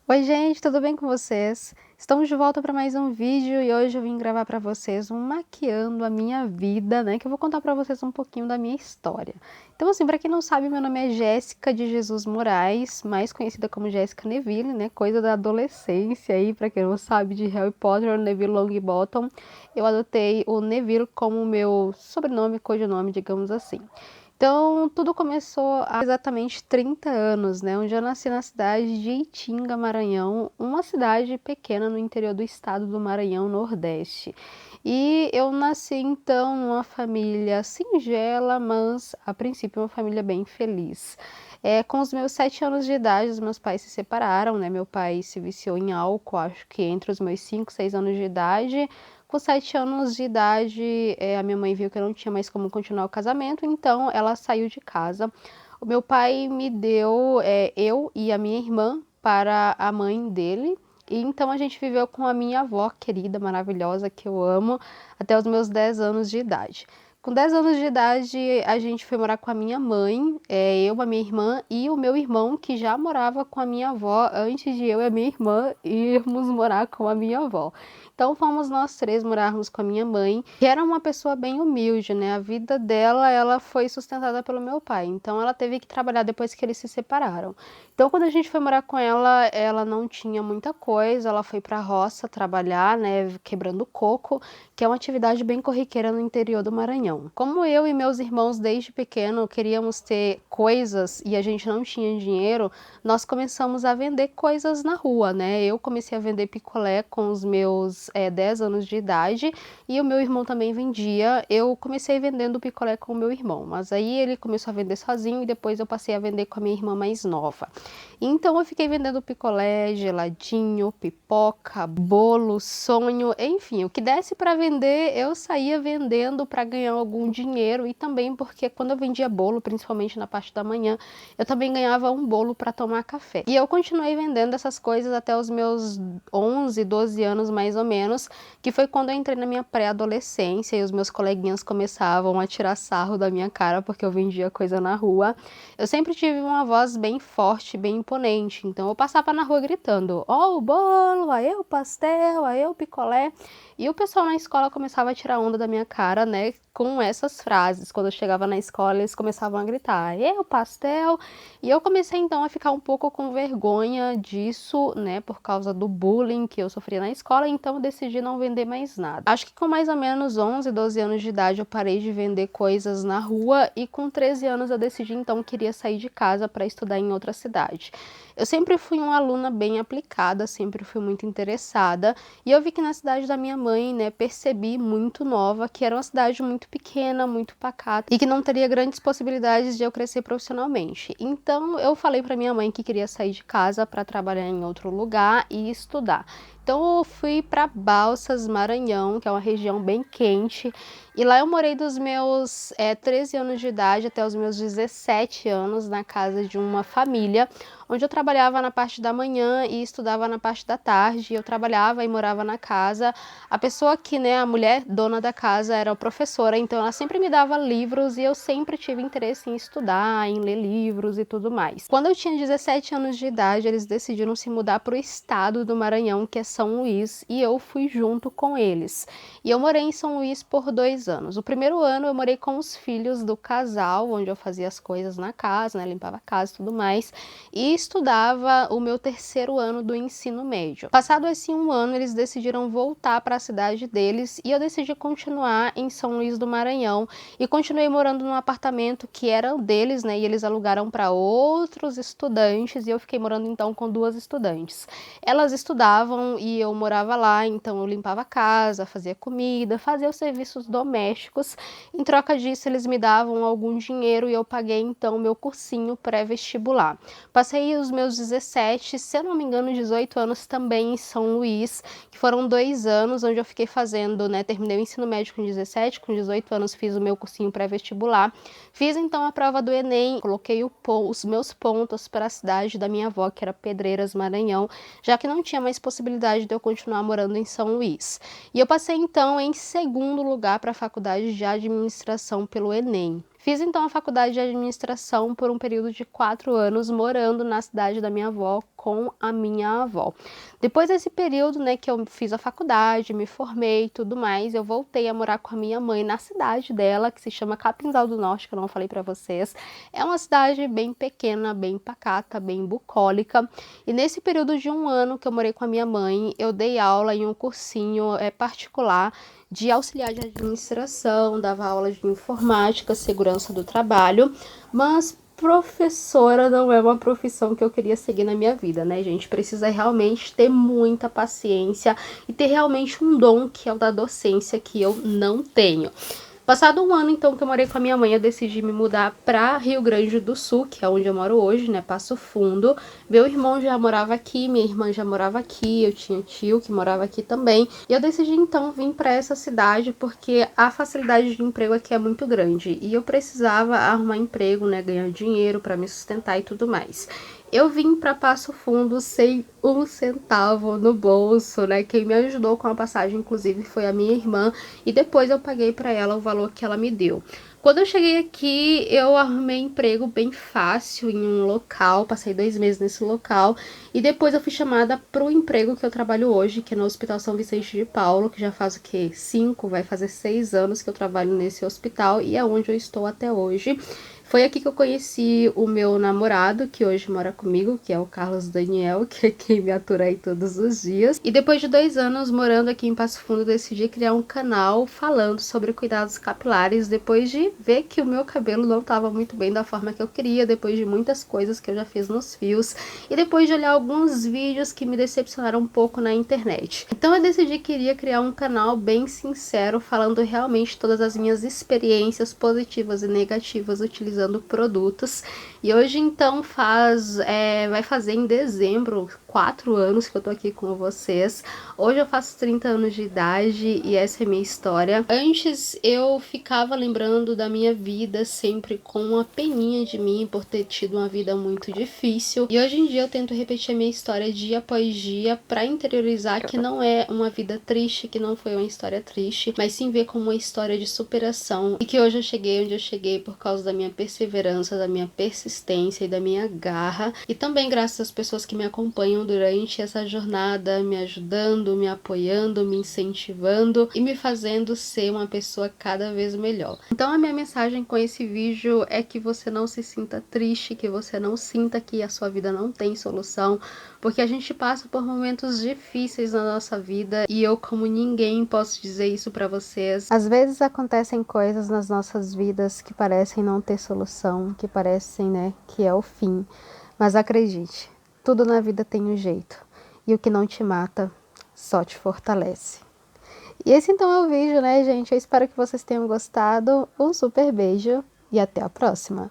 Oi gente, tudo bem com vocês? Estamos de volta para mais um vídeo e hoje eu vim gravar para vocês um maquiando a minha vida, né? Que eu vou contar para vocês um pouquinho da minha história. Então assim, para quem não sabe, meu nome é Jéssica de Jesus Moraes, mais conhecida como Jéssica Neville, né? Coisa da adolescência aí, para quem não sabe, de Harry Potter, Neville Longbottom. Eu adotei o Neville como meu sobrenome, codinome, digamos assim. Então, tudo começou há exatamente 30 anos, né? Onde eu nasci na cidade de Itinga, Maranhão, uma cidade pequena no interior do estado do Maranhão, Nordeste. E eu nasci, então, numa família singela, mas, a princípio, uma família bem feliz. Com os meus 7 anos de idade, os meus pais se separaram, né? Meu pai se viciou em álcool, acho que entre os meus 5, 6 anos de idade. Com 7 anos de idade, a minha mãe viu que eu não tinha mais como continuar o casamento, então ela saiu de casa. O meu pai me deu, eu e a minha irmã para a mãe dele. E então a gente viveu com a minha avó querida, maravilhosa, que eu amo, até os meus 10 anos de idade. Com 10 anos de idade, a gente foi morar com a minha mãe, eu, a minha irmã e o meu irmão, que já morava com a minha avó antes de eu e a minha irmã irmos morar com a minha avó. Então fomos nós três morarmos com a minha mãe, que era uma pessoa bem humilde, né? A vida dela, ela foi sustentada pelo meu pai. Então ela teve que trabalhar depois que eles se separaram. Então quando a gente foi morar com ela, ela não tinha muita coisa, ela foi pra roça trabalhar, né, quebrando coco, que é uma atividade bem corriqueira no interior do Maranhão. Como eu e meus irmãos desde pequeno queríamos ter coisas e a gente não tinha dinheiro, nós começamos a vender coisas na rua, né? Eu comecei a vender picolé com os meus 10 anos de idade e o meu irmão também vendia. Eu comecei vendendo picolé com o meu irmão, mas aí ele começou a vender sozinho e depois eu passei a vender com a minha irmã mais nova. Então eu fiquei vendendo picolé, geladinho, pipoca, bolo, sonho, enfim, o que desse para vender eu saía vendendo para ganhar algum dinheiro e também porque quando eu vendia bolo, principalmente na parte da manhã, eu também ganhava um bolo para tomar café. E eu continuei vendendo essas coisas até os meus 11, 12 anos mais ou menos, que foi quando eu entrei na minha pré-adolescência e os meus coleguinhas começavam a tirar sarro da minha cara porque eu vendia coisa na rua. Eu sempre tive uma voz bem forte, bem imponente, então eu passava na rua gritando: ó, o bolo, aí o pastel, aí o picolé. E o pessoal na escola começava a tirar onda da minha cara, né, com essas frases. Quando eu chegava na escola, eles começavam a gritar: aí o pastel. E eu comecei então a ficar um pouco com vergonha disso, né, por causa do bullying que eu sofria na escola, então eu decidi não vender mais nada. Acho que com mais ou menos 11, 12 anos de idade eu parei de vender coisas na rua e com 13 anos eu decidi então que queria sair de casa para estudar em outra cidade. Eu sempre fui uma aluna bem aplicada, sempre fui muito interessada, e eu vi que na cidade da minha mãe, né, percebi muito nova que era uma cidade muito pequena, muito pacata e que não teria grandes possibilidades de eu crescer profissionalmente. Então eu falei para minha mãe que queria sair de casa para trabalhar em outro lugar e estudar. Então eu fui para Balsas, Maranhão, que é uma região bem quente, e lá eu morei dos meus 13 anos de idade até os meus 17 anos na casa de uma família, onde eu trabalhava na parte da manhã e estudava na parte da tarde. Eu trabalhava e morava na casa. A pessoa que, né, a mulher dona da casa era a professora, então ela sempre me dava livros e eu sempre tive interesse em estudar, em ler livros e tudo mais. Quando eu tinha 17 anos de idade, eles decidiram se mudar para o estado do Maranhão, que é São Luís, e eu fui junto com eles. E eu morei em São Luís por 2 anos. O primeiro ano eu morei com os filhos do casal, onde eu fazia as coisas na casa, né, limpava a casa e tudo mais, e estudava o meu terceiro ano do ensino médio. Passado esse um ano, eles decidiram voltar para a cidade deles e eu decidi continuar em São Luís do Maranhão e continuei morando num apartamento que era deles, né, e eles alugaram para outros estudantes e eu fiquei morando então com 2 estudantes. Elas estudavam e eu morava lá, então eu limpava a casa, fazia comida, fazia os serviços domésticos. Em troca disso, eles me davam algum dinheiro e eu paguei então meu cursinho pré-vestibular. Passei os meus 17, se eu não me engano, 18 anos também em São Luís, que foram 2 anos onde eu fiquei fazendo, né, terminei o ensino médio com 17, com 18 anos fiz o meu cursinho pré-vestibular. Fiz então a prova do Enem, coloquei os meus pontos para a cidade da minha avó, que era Pedreiras, Maranhão, já que não tinha mais possibilidade de eu continuar morando em São Luís. E eu passei então em segundo lugar para a faculdade de administração pelo Enem. Fiz então a faculdade de administração por um período de 4 anos, morando na cidade da minha avó com a minha avó. Depois desse período, né, que eu fiz a faculdade, me formei e tudo mais, eu voltei a morar com a minha mãe na cidade dela, que se chama Capinzal do Norte, que eu não falei pra vocês. É uma cidade bem pequena, bem pacata, bem bucólica. E nesse período de 1 ano que eu morei com a minha mãe, eu dei aula em um cursinho particular de auxiliar de administração, dava aula de informática, segurança do trabalho, mas professora não é uma profissão que eu queria seguir na minha vida, né, gente? Precisa realmente ter muita paciência e ter realmente um dom que é o da docência, que eu não tenho. Passado 1 ano, então, que eu morei com a minha mãe, eu decidi me mudar para Rio Grande do Sul, que é onde eu moro hoje, né, Passo Fundo. Meu irmão já morava aqui, minha irmã já morava aqui, eu tinha tio que morava aqui também. E eu decidi, então, vir para essa cidade porque a facilidade de emprego aqui é muito grande. E eu precisava arrumar emprego, né, ganhar dinheiro para me sustentar e tudo mais. Eu vim para Passo Fundo sem 1 centavo no bolso, né? Quem me ajudou com a passagem, inclusive, foi a minha irmã, e depois eu paguei para ela o valor que ela me deu. Quando eu cheguei aqui, eu arrumei emprego bem fácil em um local, passei 2 meses nesse local, e depois eu fui chamada para o emprego que eu trabalho hoje, que é no Hospital São Vicente de Paulo, que já faz o quê? 5, vai fazer 6 anos que eu trabalho nesse hospital, e é onde eu estou até hoje. Foi aqui que eu conheci o meu namorado, que hoje mora comigo, que é o Carlos Daniel, que é quem me atura aí todos os dias. E depois de 2 anos morando aqui em Passo Fundo, eu decidi criar um canal falando sobre cuidados capilares, depois de ver que o meu cabelo não estava muito bem da forma que eu queria, depois de muitas coisas que eu já fiz nos fios, e depois de olhar alguns vídeos que me decepcionaram um pouco na internet. Então eu decidi que iria criar um canal bem sincero, falando realmente todas as minhas experiências positivas e negativas utilizando produtos. E hoje então vai fazer em dezembro 4 anos que eu tô aqui com vocês. Hoje eu faço 30 anos de idade e essa é a minha história. Antes eu ficava lembrando da minha vida sempre com uma peninha de mim por ter tido uma vida muito difícil. E hoje em dia eu tento repetir a minha história dia após dia para interiorizar que não é uma vida triste, que não foi uma história triste, mas sim ver como uma história de superação e que hoje eu cheguei onde eu cheguei por causa da minha perseverança, da minha persistência e da minha garra, e também graças às pessoas que me acompanham durante essa jornada, me ajudando, me apoiando, me incentivando e me fazendo ser uma pessoa cada vez melhor. Então a minha mensagem com esse vídeo é que você não se sinta triste, que você não sinta que a sua vida não tem solução, porque a gente passa por momentos difíceis na nossa vida e eu, como ninguém, posso dizer isso pra vocês. Às vezes acontecem coisas nas nossas vidas que parecem não ter solução, que parecem, né, que é o fim. Mas acredite, tudo na vida tem um jeito. E o que não te mata, só te fortalece. E esse então é o vídeo, né, gente? Eu espero que vocês tenham gostado. Um super beijo e até a próxima!